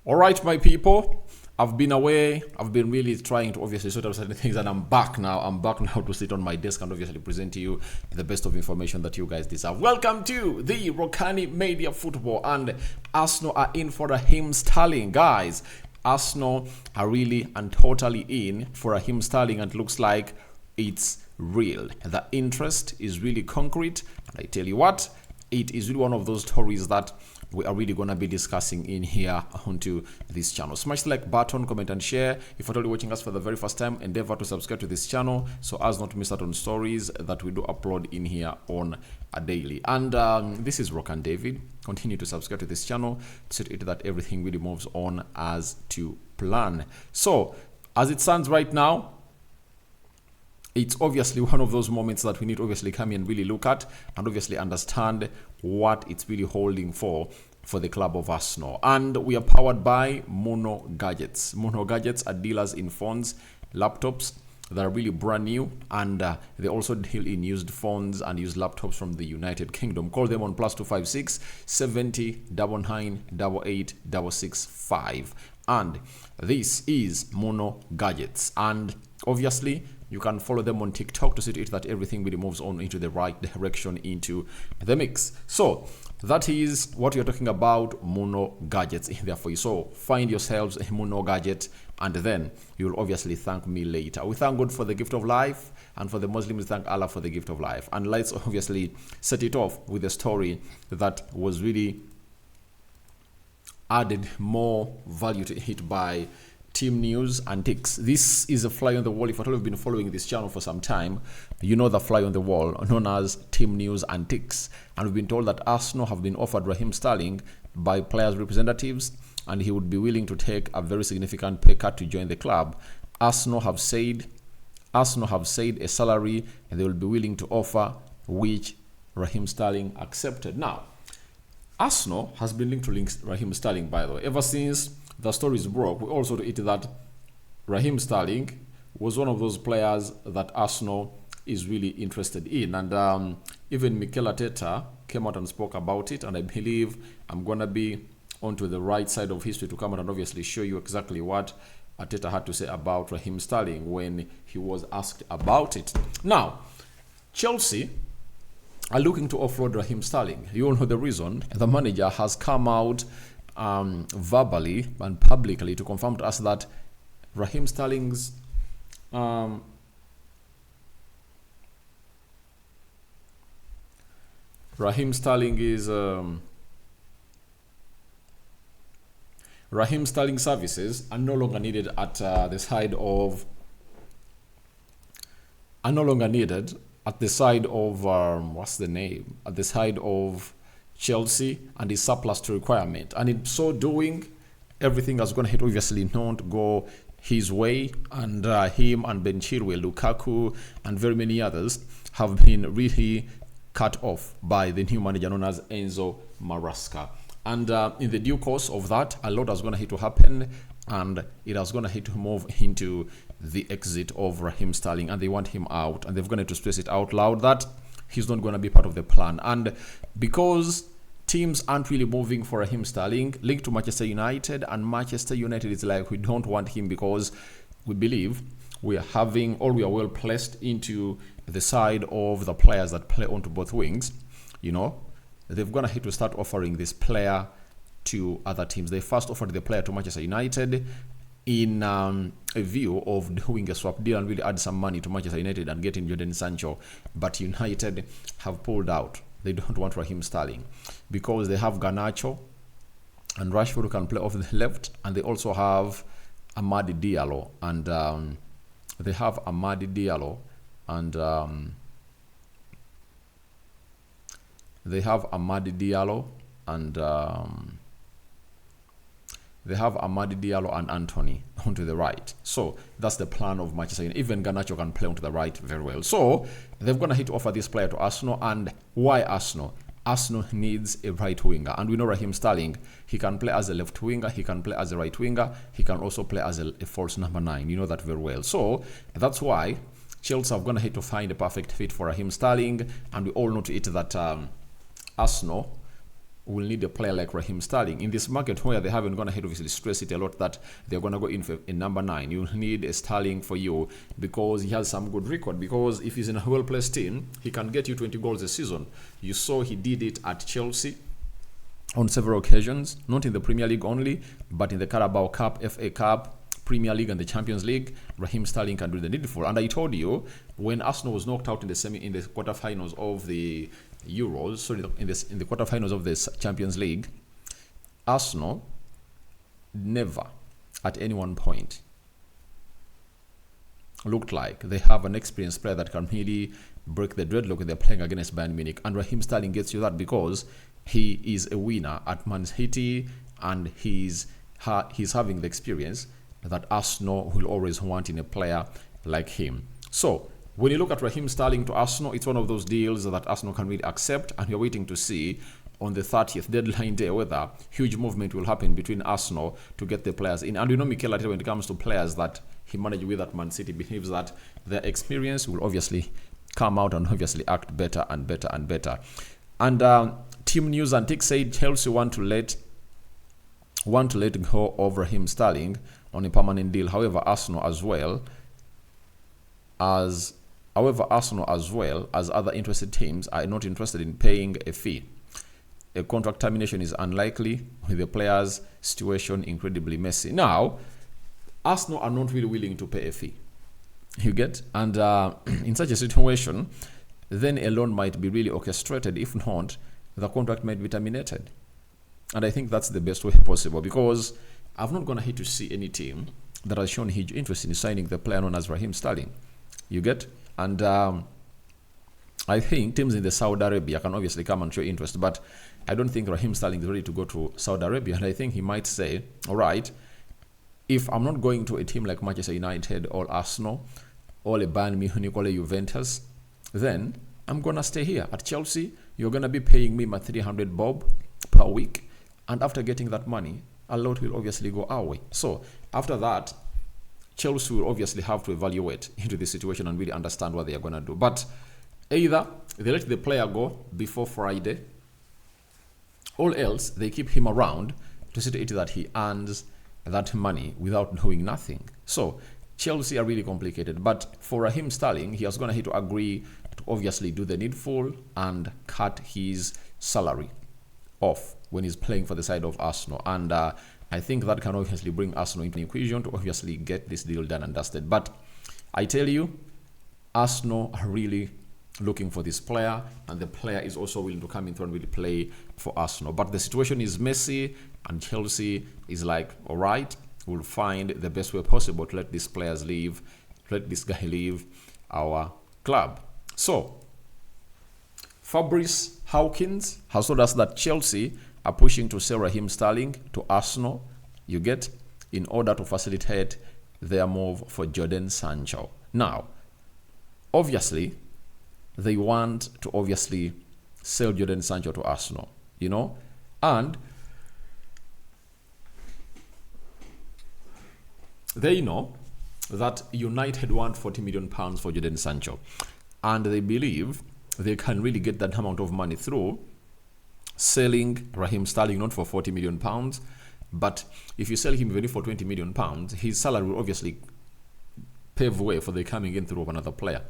All right, my people. I've been away. I've been really trying to obviously sort out certain things, and I'm back now. I'm back now to sit on my desk and obviously present to you the best of information that you guys deserve. Welcome to the Rokani Media Football, and Arsenal are in for Raheem Sterling, guys. Arsenal are really and totally in for Raheem Sterling, and it looks like it's real. The interest is really concrete, and I tell you what, it is really one of those stories that we are really going to be discussing in here onto this channel. Smash the like button, comment and share. If you're only watching us for the very first time, endeavor to subscribe to this channel so as not to miss out on stories that we do upload in here on a daily. And this is Rock and David. Continue to subscribe to this channel so that everything really moves on as to plan. So as it stands right now, it's obviously one of those moments that we need to obviously come in and really look at and obviously understand what it's really holding for the club of Arsenal. And we are powered by Mono Gadgets. Mono Gadgets are dealers in phones, laptops that are really brand new, and they also deal in used phones and used laptops from the United Kingdom. Call them on +256 70 99 88 665. And this is Mono Gadgets. And obviously, you can follow them on TikTok to see to it that everything really moves on into the right direction into the mix. So that is what you're talking about, Mono Gadgets in there for you. So find yourselves a Mono Gadget, and then you'll obviously thank me later. We thank God for the gift of life, and for the Muslims, thank Allah for the gift of life. And let's obviously set it off with a story that was really added more value to it by Team News and Ticks. This is a fly on the wall. If at all you've been following this channel for some time, you know the fly on the wall known as Team News and Ticks. And we've been told that Arsenal have been offered Raheem Sterling by players' representatives, and he would be willing to take a very significant pay cut to join the club. Arsenal have said a salary and they will be willing to offer, which Raheem Sterling accepted. Now, Arsenal has been linked to Raheem Sterling, by the way, ever since the stories broke. We also to it that Raheem Sterling was one of those players that Arsenal is really interested in, and even Mikel Arteta came out and spoke about it. And I believe I'm gonna be onto the right side of history to come out and obviously show you exactly what Arteta had to say about Raheem Sterling when he was asked about it. Now, Chelsea are looking to offload Raheem Sterling. You all know the reason. The manager has come out verbally and publicly to confirm to us that Raheem Sterling's Raheem Sterling services are no longer needed at the side of Chelsea, and is surplus to requirement. And in so doing, everything is going to obviously not go his way, and him and Ben Chilwell, Lukaku, and very many others have been really cut off by the new manager known as Enzo Maresca. And in the due course of that, a lot is going to happen, and it is going to move into the exit of Raheem Sterling, and they want him out, and they're going to stress it out loud that he's not going to be part of the plan. And because teams aren't really moving for Raheem Sterling, linked to Manchester United, and Manchester United is like, we don't want him because we believe we are well placed into the side of the players that play onto both wings. You know, they've gonna to start offering this player to other teams. They first offered the player to Manchester United in a view of doing a swap deal and really add some money to Manchester United and getting Jadon Sancho, but United have pulled out. They don't want Raheem Sterling because they have Garnacho and Rashford who can play off the left, and they also have Amadi Diallo, and they have Amadi Diallo and Anthony onto the right. So that's the plan of Manchester United. Even Garnacho can play onto the right very well. So they're going to offer this player to Arsenal. And why Arsenal? Arsenal needs a right winger. And we know Raheem Sterling, he can play as a left winger, he can play as a right winger, he can also play as a false number 9. You know that very well. So that's why Chelsea are going to find a perfect fit for Raheem Sterling. And we all know to it that Arsenal will need a player like Raheem Sterling. In this market where they haven't gone ahead, obviously stress it a lot that they're going to go in for in number 9. You need a Sterling for you because he has some good record. Because if he's in a well-placed team, he can get you 20 goals a season. You saw he did it at Chelsea on several occasions, not in the Premier League only, but in the Carabao Cup, FA Cup, Premier League and the Champions League. Raheem Sterling can do the needful. And I told you, when Arsenal was knocked out in the quarterfinals of the Euros, sorry, in the quarterfinals of the Champions League, Arsenal never at any one point looked like they have an experienced player that can really break the dreadlock when they're playing against Bayern Munich. And Raheem Sterling gets you that because he is a winner at Man City and he's having the experience that Arsenal will always want in a player like him. So when you look at Raheem Sterling to Arsenal, it's one of those deals that Arsenal can really accept, and you're waiting to see on the 30th deadline day whether huge movement will happen between Arsenal to get the players in. And you know Mikel Arteta, when it comes to players that he managed with at Man City, believes that their experience will obviously come out and obviously act better and better and better. And Team News and Tick said Chelsea want to let go of Raheem Sterling on a permanent deal. However, Arsenal as well as other interested teams are not interested in paying a fee. A contract termination is unlikely with the player's situation incredibly messy. Now, Arsenal are not really willing to pay a fee. You get? And in such a situation, then a loan might be really orchestrated. If not, the contract might be terminated. And I think that's the best way possible, because I've not gone ahead to see any team that has shown huge interest in signing the player known as Raheem Sterling. You get? And I think teams in the Saudi Arabia can obviously come and show interest, but I don't think Raheem Sterling is ready to go to Saudi Arabia. And I think he might say, all right, if I'm not going to a team like Manchester United or Arsenal or a Bayern Munich or a Juventus, then I'm going to stay here at Chelsea. You're going to be paying me my 300 bob per week. And after getting that money, a lot will obviously go our way. So after that, Chelsea will obviously have to evaluate into the situation and really understand what they are going to do. But either they let the player go before Friday, or else they keep him around to see to it that he earns that money without doing nothing. So Chelsea are really complicated. But for Raheem Sterling, he has gone ahead to agree to obviously do the needful and cut his salary off when he's playing for the side of Arsenal. And I think that can obviously bring Arsenal into the equation to obviously get this deal done and dusted. But I tell you, Arsenal are really looking for this player, and the player is also willing to come in and really play for Arsenal. But the situation is messy, and Chelsea is like, all right, we'll find the best way possible to let these players leave, let this guy leave our club. So Fabrice Hawkins has told us that Chelsea are pushing to sell Raheem Sterling to Arsenal, you get, in order to facilitate their move for Jadon Sancho. Now, obviously, they want to obviously sell Jadon Sancho to Arsenal, you know, and they know that United want £40 million for Jadon Sancho, and they believe they can really get that amount of money through selling Raheem Sterling, not for £40 million, but if you sell him even for £20 million, his salary will obviously pave way for the coming in through another player.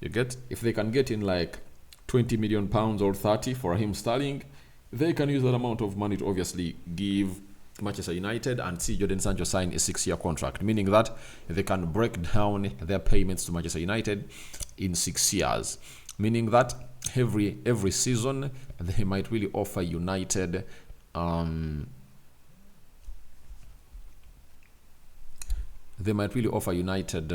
You get? If they can get in like £20 million or 30 for Raheem Sterling, they can use that amount of money to obviously give Manchester United and see Jadon Sancho sign a 6-year contract, meaning that they can break down their payments to Manchester United in 6 years, meaning that every season they might really offer United they might really offer United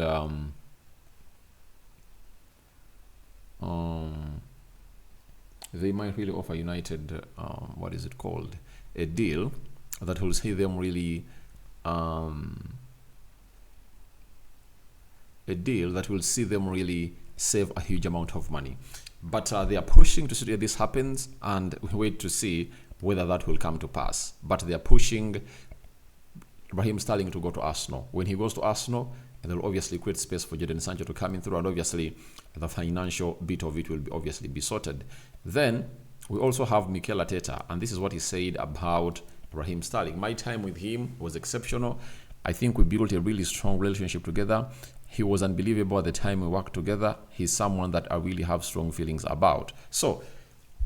what is it called, a deal that will see them really save a huge amount of money. But they are pushing to see if this happens, and we wait to see whether that will come to pass. But they are pushing Raheem Sterling to go to Arsenal. When he goes to Arsenal, they'll obviously create space for Jadon Sancho to come in through, and obviously the financial bit of it will obviously be sorted. Then we also have Mikel Arteta, and this is what he said about Raheem Sterling. My time with him was exceptional. I think we built a really strong relationship together. He was unbelievable at the time we worked together. He's someone that I really have strong feelings about. So,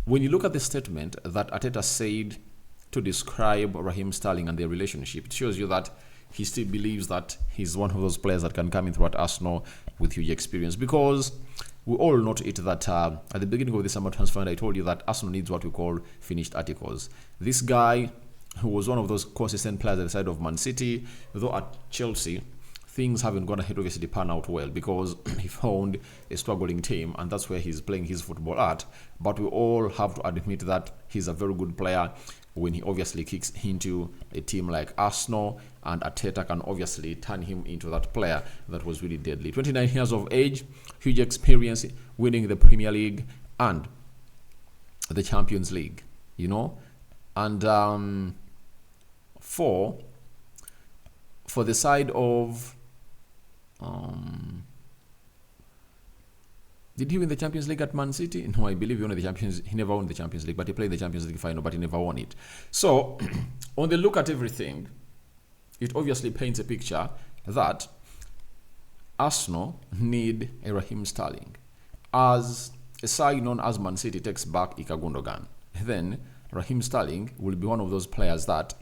when you look at the statement that Arteta said to describe Raheem Sterling and their relationship, it shows you that he still believes that he's one of those players that can come in throughout Arsenal with huge experience. Because we all note it that at the beginning of the summer transfer, I told you that Arsenal needs what we call finished articles. This guy, who was one of those consistent players at the side of Man City, though at Chelsea, things haven't gone ahead, obviously, pan out well because he found a struggling team, and that's where he's playing his football at. But we all have to admit that he's a very good player when he obviously kicks into a team like Arsenal, and Arteta can obviously turn him into that player that was really deadly. 29 years of age, huge experience winning the Premier League and the Champions League, you know. And for the side of did he win the Champions League at Man City? No, I believe he won the Champions. He never won the Champions League, but he played the Champions League final, but he never won it. So, on the look at everything, it obviously paints a picture that Arsenal need a Raheem Sterling. As a side known as Man City takes back Ilkay Gundogan, then Raheem Sterling will be one of those players that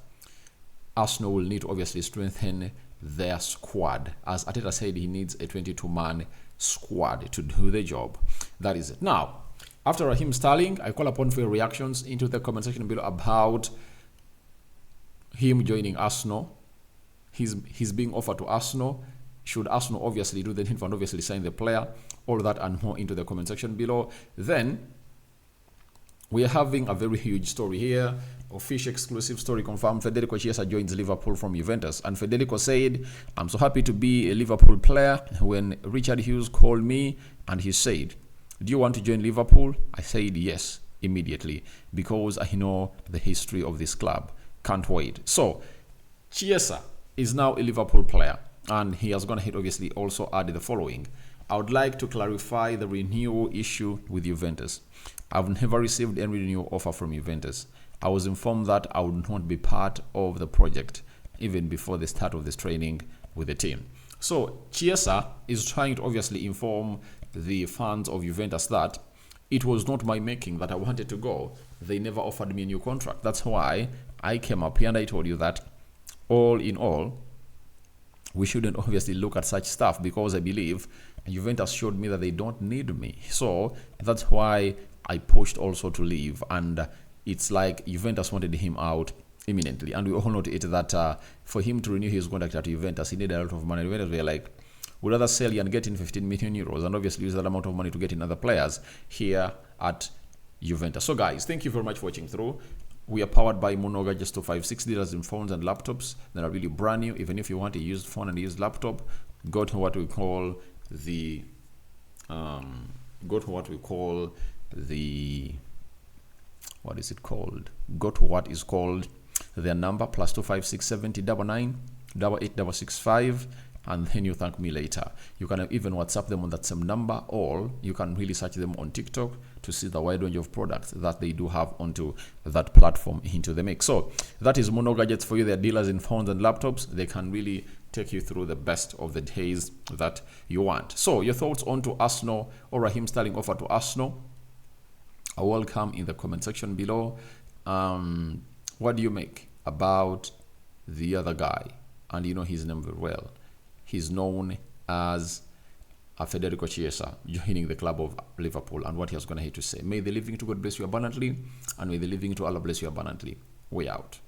Arsenal will need to obviously strengthen their squad. As Arteta said, he needs a 22-man squad to do the job. That is it. Now, after Raheem Sterling, I call upon for your reactions into the comment section below about him joining Arsenal. He's being offered to Arsenal. Should Arsenal obviously do the needful and obviously sign the player? All that and more into the comment section below. Then we are having a very huge story here. Official exclusive story confirmed. Federico Chiesa joins Liverpool from Juventus. And Federico said, I'm so happy to be a Liverpool player. When Richard Hughes called me and he said, do you want to join Liverpool? I said yes, immediately, because I know the history of this club. Can't wait. So, Chiesa is now a Liverpool player. And he has gone ahead, obviously, also added the following. I would like to clarify the renewal issue with Juventus. I've never received any renewal offer from Juventus. I was informed that I would not be part of the project even before the start of this training with the team. So Chiesa is trying to obviously inform the fans of Juventus that it was not my making that I wanted to go. They never offered me a new contract. That's why I came up here and I told you that all in all, we shouldn't obviously look at such stuff because I believe Juventus showed me that they don't need me. So that's why I pushed also to leave, and it's like Juventus wanted him out imminently. And we all know it that for him to renew his contract at Juventus, he needed a lot of money. Juventus were like, we'd rather sell you and get in 15 million euros and obviously use that amount of money to get in other players here at Juventus. So guys, thank you very much for watching through. We are powered by Monoga, just 256 dealers in phones and laptops that are really brand new. Even if you want a used phone and a used laptop, go to what we call the what is it called? Go to what is called their number +256 70 99 88 and then you thank me later. You can even WhatsApp them on that same number, or you can really search them on TikTok to see the wide range of products that they do have onto that platform into the mix. So that is Mono Gadgets for you. They're dealers in phones and laptops. They can really take you through the best of the days that you want. So your thoughts onto Arsenal or Raheem Sterling offer to Arsenal are welcome in the comment section below. What do you make about the other guy? And you know his name very well. He's known as Federico Chiesa joining the club of Liverpool, and what he has gone ahead to say. May the living to God bless you abundantly, and may the living to Allah bless you abundantly. Way out.